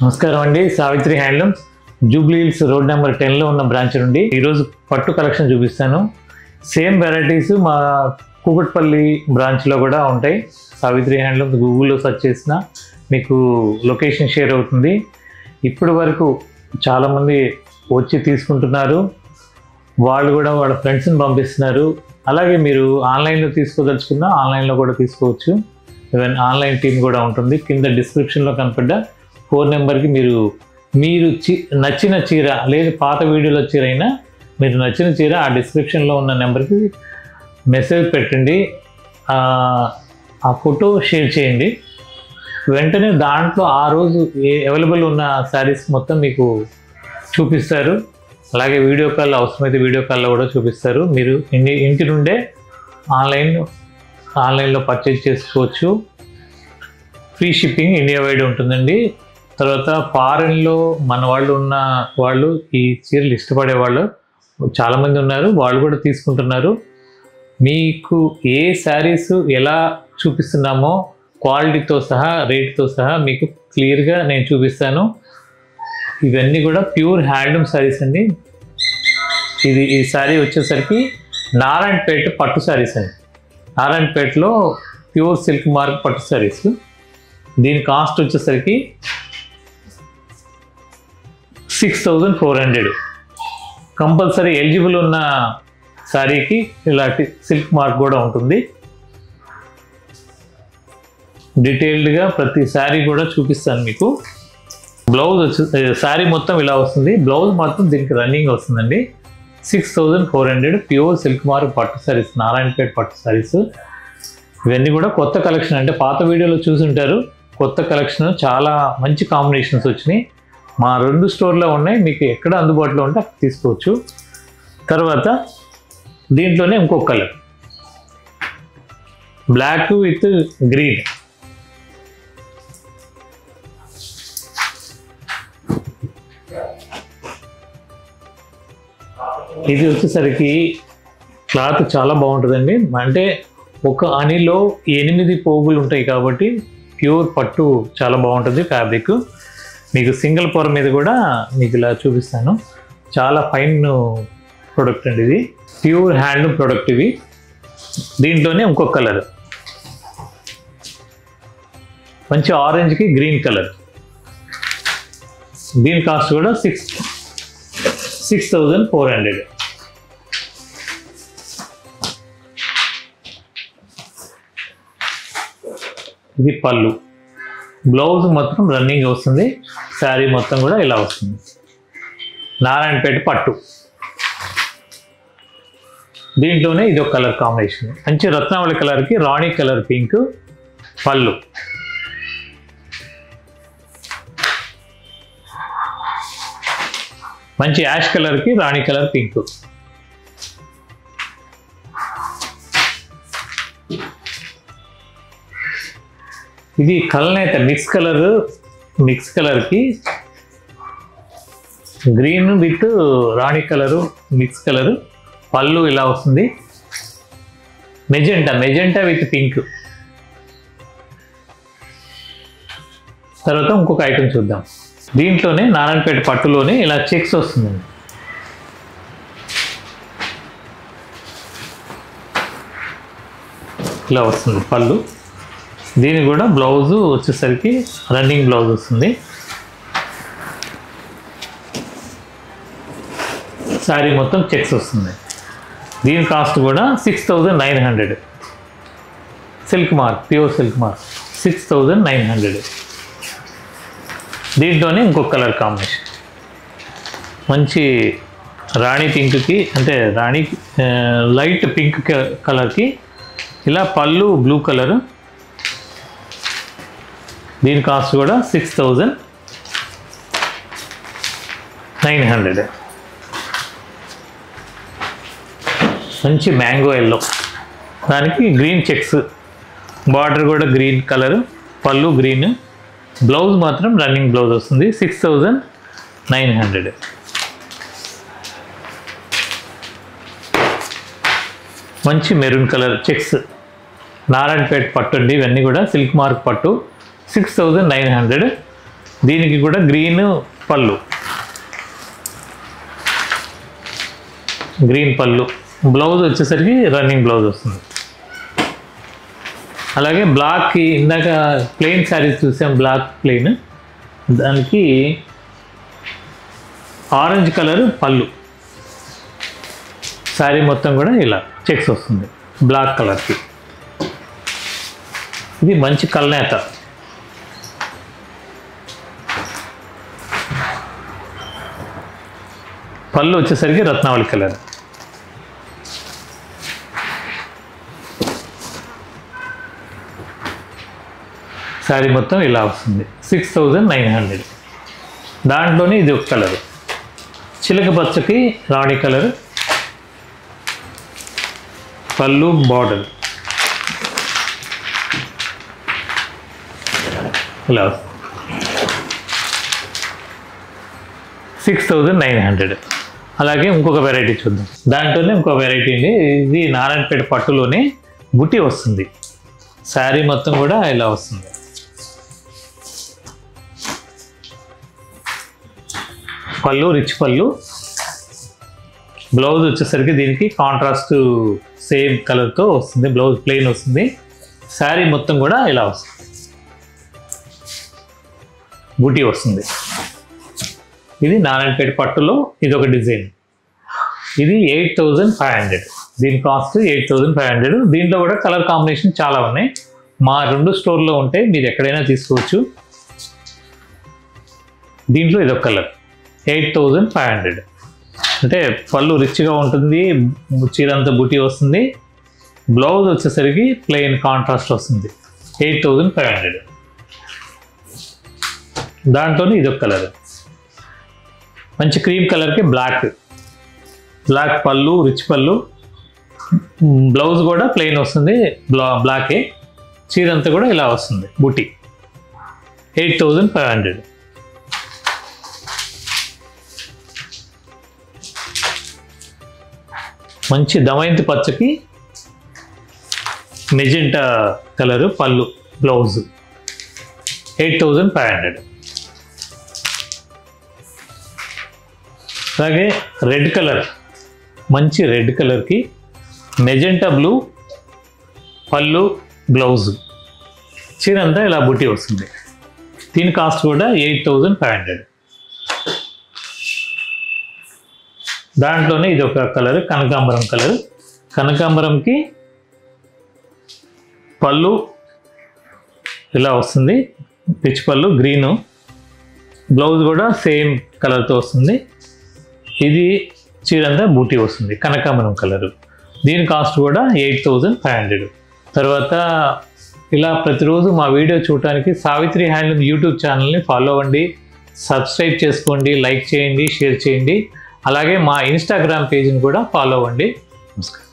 నమస్కారం అండి. Savitri handlooms Jubilee Hills road number 10లో ఉన్న బ్రాంచ్ నుండి ఈరోజు పట్టు కలెక్షన్ చూపిస్తాను. సేమ్ వెరైటీస్ మా కూకట్పల్లి బ్రాంచ్లో కూడా ఉంటాయి. సావిత్రి హ్యాండ్లూమ్స్ గూగుల్లో సెర్చ్ చేసినా మీకు లొకేషన్ షేర్ అవుతుంది. ఇప్పటి వరకు చాలామంది వచ్చి తీసుకుంటున్నారు, వాళ్ళు కూడా వాళ్ళ ఫ్రెండ్స్ని పంపిస్తున్నారు. అలాగే మీరు ఆన్లైన్లో తీసుకోదలుచుకున్నా ఆన్లైన్లో కూడా తీసుకోవచ్చు. ఈవెన్ ఆన్లైన్ టీమ్ కూడా ఉంటుంది. కింద డిస్క్రిప్షన్లో కనపడ్డ 4 నెంబర్కి మీరు నచ్చిన చీర లేదు పాత వీడియోలో చీర అయినా మీరు నచ్చిన చీర ఆ డిస్క్రిప్షన్లో ఉన్న నెంబర్కి మెసేజ్ పెట్టండి, ఆ ఫోటో షేర్ చేయండి. వెంటనే దాంట్లో ఆ రోజు అవైలబుల్ ఉన్న శారీస్ మొత్తం మీకు చూపిస్తారు. అలాగే వీడియో కాల్ అవసరమైతే వీడియో కాల్లో కూడా చూపిస్తారు. మీరు ఇంటి నుండే ఆన్లైన్లో పర్చేజ్ చేసుకోవచ్చు. ఫ్రీ షిప్పింగ్ ఇండియా వైడ్ ఉంటుందండి. తర్వాత ఫారెన్లో మన వాళ్ళు ఈ చీరలు ఇష్టపడే వాళ్ళు చాలామంది ఉన్నారు, వాళ్ళు కూడా తీసుకుంటున్నారు. మీకు ఏ శారీస్ ఎలా చూపిస్తున్నామో క్వాలిటీతో సహా రేట్తో సహా మీకు క్లియర్గా నేను చూపిస్తాను. ఇవన్నీ కూడా ప్యూర్ హ్యాండ్లూమ్ శారీస్ అండి. ఈ శారీ వచ్చేసరికి నారాయణపేట పట్టు శారీస్ అండి. నారాయణపేటలో ప్యూర్ సిల్క్ మార్క్ పట్టు శారీస్. దీని కాస్ట్ వచ్చేసరికి 6400. కంపల్సరీ ఎలిజిబుల్ ఉన్న శారీకి ఇలాంటి సిల్క్ మార్క్ కూడా ఉంటుంది. డీటెయిల్డ్గా ప్రతి శారీ కూడా చూపిస్తాను మీకు. బ్లౌజ్ వచ్చి శారీ మొత్తం ఇలా వస్తుంది. బ్లౌజ్ మాత్రం దీనికి రన్నింగ్ వస్తుందండి. 6400 ప్యూర్ సిల్క్ మార్క్ పట్టు శారీస్, నారాయణపేట పట్టు శారీస్. ఇవన్నీ కూడా కొత్త కలెక్షన్, అంటే పాత వీడియోలో చూసుంటారు. కొత్త కలెక్షన్, చాలా మంచి కాంబినేషన్స్ వచ్చినాయి. మా 2 స్టోర్లో ఉన్నాయి, మీకు ఎక్కడ అందుబాటులో ఉంటే అక్కడ తీసుకోవచ్చు. తర్వాత దీంట్లోనే ఇంకొక కలర్, బ్లాక్ విత్ గ్రీన్. ఇది వచ్చేసరికి క్లాత్ చాలా బాగుంటుందండి. అంటే ఒక అనిలో 8 పోగులు ఉంటాయి కాబట్టి ప్యూర్ పట్టు చాలా బాగుంటుంది ఫ్యాబ్రిక్. మీకు సింగిల్ పొర మీద కూడా మీకు ఇలా చూపిస్తాను. చాలా ఫైన్ ప్రోడక్ట్ అండి ఇది, ప్యూర్ హ్యాండ్లూమ్ ప్రోడక్ట్ ఇవి. దీంట్లోనే ఇంకొక కలర్, మంచి ఆరెంజ్కి గ్రీన్ కలర్. దీని కాస్ట్ కూడా 6400. ఇది పళ్ళు. బ్లౌజ్ మొత్తం రన్నింగ్ వస్తుంది. శారీ మొత్తం కూడా ఇలా వస్తుంది. నారాయణపేట పట్టు. దీంట్లోనే ఇది ఒక కలర్ కాంబినేషన్, మంచి రత్నావళి కలర్కి రాణి కలర్ పింక్ పళ్ళు. మంచి యాష్ కలర్కి రాణి కలర్ పింక్. ఇది కలనేత మిక్స్ కలర్కి green with Rani colour mix colour. పళ్ళు ఇలా వస్తుంది. Magenta with pink. తర్వాత ఇంకొక ఐటమ్ చూద్దాం. దీంట్లోనే నారాయణపేట పట్టులోనే ఇలా చెక్స్ వస్తుందండి. ఇలా వస్తుంది పళ్ళు. దీని కూడా బ్లౌజు వచ్చేసరికి రన్నింగ్ బ్లౌజ్ వస్తుంది. శారీ మొత్తం చెక్స్ వస్తుంది. దీని కాస్ట్ కూడా 6900. Silk mark, pure silk mark 6900. దీంట్లోనే ఇంకొక కలర్ కాంబినేషన్, మంచి రాణి పింక్కి, అంటే రాణి లైట్ పింక్ కలర్కి ఇలా పళ్ళు బ్లూ కలరు. దీని కాస్ట్ కూడా 6900. మంచి మ్యాంగో ఎల్లో, దానికి గ్రీన్ చెక్స్, బార్డర్ కూడా గ్రీన్ కలరు, పళ్ళు గ్రీన్, బ్లౌజ్ మాత్రం రన్నింగ్ బ్లౌజ్ వస్తుంది. 6900. మంచి మెరూన్ కలర్ చెక్స్, నారాయణపేట పట్టు అండి. ఇవన్నీ కూడా సిల్క్ మార్క్ పట్టు. 6900. దీనికి కూడా గ్రీన్ పళ్ళు, గ్రీన్ పళ్ళు. బ్లౌజ్ వచ్చేసరికి రన్నింగ్ బ్లౌజ్ వస్తుంది. అలాగే బ్లాక్కి ఇందాక ప్లెయిన్ శారీస్ చూసాం, బ్లాక్ ప్లెయిన్, దానికి ఆరెంజ్ కలర్ పళ్ళు. శారీ మొత్తం కూడా ఇలా చెక్స్ వస్తుంది బ్లాక్ కలర్కి. ఇది మంచి కల్నేత. పళ్ళు వచ్చేసరికి రత్నావళి కలర్. శారీ మొత్తం ఇలా వస్తుంది. 6900. దాంట్లోనే ఇది ఒక కలర్, చిలక పచ్చకి రాణి కలర్, పళ్ళు బార్డర్ ఇలా 6900. అలాగే ఇంకొక వెరైటీ చూద్దాం. దాంట్లోనే ఇంకొక వెరైటీ అండి. ఇది నారాయణపేట పట్టులోనే బుట్టి వస్తుంది. శారీ మొత్తం కూడా ఇలా వస్తుంది. పళ్ళు రిచ్ పళ్ళు. బ్లౌజ్ వచ్చేసరికి దీనికి కాంట్రాస్ట్ సేమ్ కలర్తో వస్తుంది. బ్లౌజ్ ప్లెయిన్ వస్తుంది. శారీ మొత్తం కూడా ఇలా వస్తుంది, బూటీ వస్తుంది. ఇది నారాయణపేట పట్టులో ఇది ఒక డిజైన్. ఇది 8500. దీని కాస్ట్ 8500. దీంట్లో కూడా కలర్ కాంబినేషన్ చాలా ఉన్నాయి. మా 2 స్టోర్లో ఉంటాయి, మీరు ఎక్కడైనా తీసుకోవచ్చు. దీంట్లో ఇది ఒక కలర్ 8500. అంటే పళ్ళు రిచ్గా ఉంటుంది, చీరంతా బుటీ వస్తుంది. బ్లౌజ్ వచ్చేసరికి ప్లెయిన్ కాంట్రాస్ట్ వస్తుంది. 8500. దాంట్లోనే ఇదొక కలర్, మంచి క్రీమ్ కలర్కి బ్లాక్ పళ్ళు, రిచ్ పళ్ళు. బ్లౌజ్ కూడా ప్లెయిన్ వస్తుంది, బ్లాకే. చీరంతా కూడా ఇలా వస్తుంది బుటీ. 8500. మంచి దమయంతి పచ్చకి మెజెంటా కలరు పళ్ళు, బ్లౌజ్ 8500. అలాగే రెడ్ కలర్, మంచి రెడ్ కలర్కి మెజెంటా బ్లూ పళ్ళు, బ్లౌజ్. చీరంతా ఇలా బుట్టి వస్తుంది. దీని కాస్ట్ కూడా 8500. దాంట్లోనే ఇది ఒక కలర్, కనకాంబరం కలర్. కనకాంబరంకి పళ్ళు ఇలా వస్తుంది, రిచ్ పళ్ళు, గ్రీను. బ్లౌజ్ కూడా సేమ్ కలర్తో వస్తుంది. ఇది చీరంతా బూటీ వస్తుంది, కనకాంబరం కలరు. దీని కాస్ట్ కూడా 8500. తర్వాత ఇలా ప్రతిరోజు మా వీడియో చూడటానికి సావిత్రి హ్యాండ్లూమ్ యూట్యూబ్ ఛానల్ని ఫాలో అవ్వండి, సబ్స్క్రైబ్ చేసుకోండి, లైక్ చేయండి, షేర్ చేయండి. అలాగే మా ఇన్స్టాగ్రామ్ పేజ్ని కూడా ఫాలో అవ్వండి. నమస్కారం.